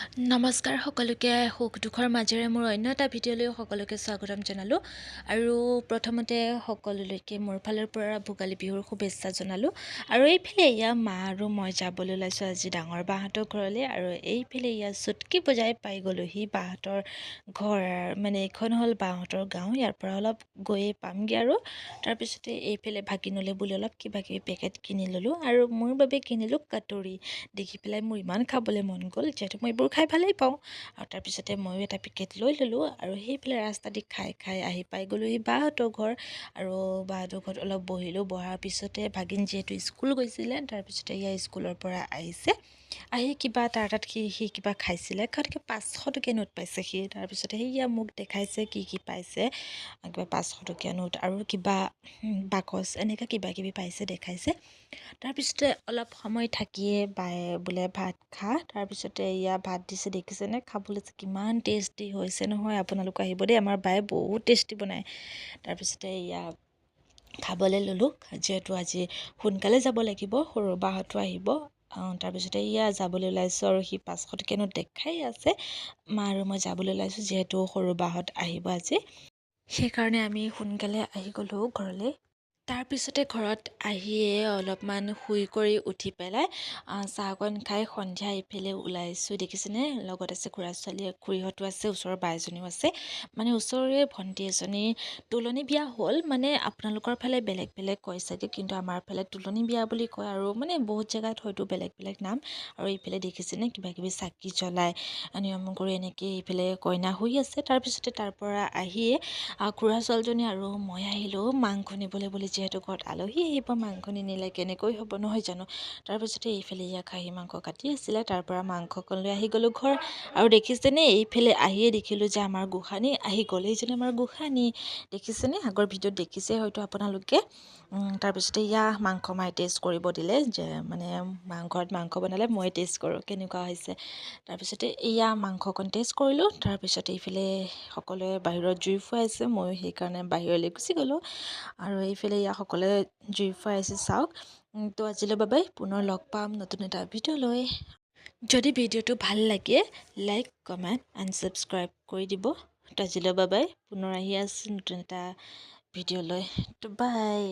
নমস্কাৰ সকলোকে সুখ দুখৰ মাজেৰে মোৰ অন্য এটা ভিডিঅ'লৈ সকলোকে স্বাগতম জনালোঁ আৰু প্ৰথমতে সকলোলৈকে মোৰ ফালৰ পৰা ভোগালী বিহুৰ শুভেচ্ছা জনালোঁ আৰু এইফালে এয়া মা আৰু মই যাবলৈ ওলাইছোঁ আজি ডাঙৰ বাহঁতৰ ঘৰলৈ আৰু এইফালে এয়া চুটকি বজাই পাই গ'লোহি বাহঁতৰ ঘৰ মানে এইখন হ'ল বাহঁতৰ গাঁও ইয়াৰ পৰা অলপ গৈয়ে পামগৈ আৰু তাৰপিছতে এইফালে ভাগিনলৈ বুলি অলপ কিবা কিবি পেকেট কিনি ল'লোঁ আৰু মোৰ বাবে কিনিলোঁ কটৰি দেখি পেলাই মোৰ ইমান খাবলৈ মন গ'ল যিহেতু মই এইবোৰ খাই ভালেই পাওঁ আৰু তাৰপিছতে ময়ো এটা পেকেট লৈ ল'লোঁ আৰু সেইফালে ৰাস্তা দি খাই খাই আহি পাই গ'লোহি বাহঁতৰ ঘৰ আৰু বাহঁতৰ ঘৰত অলপ বহিলোঁ বহাৰ পিছতে ভাগিন যিহেতু স্কুল গৈছিলে তাৰপিছতে ইয়াৰ স্কুলৰ পৰা আহিছে আহি কিবা তাত সি কিবা খাইছিলে গতিকে 500 টকীয়া নোট পাইছে সি তাৰপিছতে সেয়া মোক দেখাইছে কি পাইছে কিবা 500 টকীয়া নোট আৰু কিবা বাকচ এনেকৈ কিবা কিবি পাইছে দেখাইছে তাৰপিছতে অলপ সময় থাকিয়ে বায়ে বোলে ভাত খা তাৰপিছতে এয়া ভাত দিছে দেখিছেনে খাবলৈ কিমান টেষ্টি হৈছে নহয় আপোনালোক আহিব দেই আমাৰ বায়ে বহুত টেষ্টি বনায় তাৰপিছতে এয়া খাবলৈ ল'লোঁ যিহেতু আজি সোনকালে যাব লাগিব সৰু বাহঁতো আহিব তাৰপিছতে এয়া যাবলৈ ওলাইছোঁ আৰু সি 500 টকীয়া নোট দেখাই আছে মা আৰু মই যাবলৈ ওলাইছোঁ যিহেতু সৰু বাহঁত আহিব আজি সেইকাৰণে আমি সোনকালে আহি গ'লোঁ ঘৰলৈ তাৰপিছতে ঘৰত আহিয়ে অলপমান শুই কৰি উঠি পেলাই চাহকণ খাই সন্ধিয়া ইফালে ওলাইছোঁ দেখিছেনে লগত আছে খুৰা ছোৱালী খুৰীহঁতো আছে ওচৰৰ বা এজনীও আছে মানে ওচৰৰে ভণ্টি এজনী তোলনি বিয়া হ'ল মানে আপোনালোকৰ ফালে বেলেগ বেলেগ কয় চাগে কিন্তু আমাৰ ফালে তোলনি বিয়া বুলি কয় আৰু মানে বহুত জেগাত হয়তো বেলেগ বেলেগ নাম আৰু এইফালে দেখিছেনে কিবা কিবি চাকি জ্বলাই নিয়ম কৰি এনেকৈ এইফালে কইনা শুই আছে তাৰপিছতে তাৰ পৰা আহিয়ে খুৰা ছোৱালীজনী আৰু মই আহিলোঁ মাংস নিবলৈ বুলি যিহেতু ঘৰত আলহী আহিব মাংস নিনিলে কেনেকৈ হ'ব নহয় জানো তাৰপিছতে এইফালে ইয়াক খাহী মাংস কাটি আছিলে তাৰ পৰা মাংসকণ লৈ আহি গ'লোঁ ঘৰ আৰু দেখিছেনে এইফালে আহিয়ে দেখিলোঁ যে আমাৰ গোসানী আহি গ'ল এইজনী আমাৰ গোসানী দেখিছেনে আগৰ ভিডিঅ'ত দেখিছে হয়তো আপোনালোকে তাৰপিছতে ইয়া মাংস মায়ে টেষ্ট কৰিব দিলে যে মানে ঘৰত মাংস বনালে মই টেষ্ট কৰোঁ কেনেকুৱা হৈছে তাৰপিছতে এয়া মাংসকণ টেষ্ট কৰিলোঁ তাৰপিছতে এইফালে সকলোৱে বাহিৰত জুই ফুৱাইছে ময়ো সেইকাৰণে বাহিৰলৈ গুচি গ'লোঁ আৰু এইফালে এয়া সকলোৱে জুই ফুৱাইছে চাওক তো আজিলৈ বাবে পুনৰ লগ পাম নতুন এটা ভিডিঅ' লৈ যদি ভিডিঅ'টো ভাল লাগে লাইক কমেণ্ট এণ্ড ছাবস্ক্ৰাইব কৰি দিব তো আজিলৈ বাবে পুনৰ আহি আছোঁ নতুন এটা ভিডিঅ' লৈ তো বাই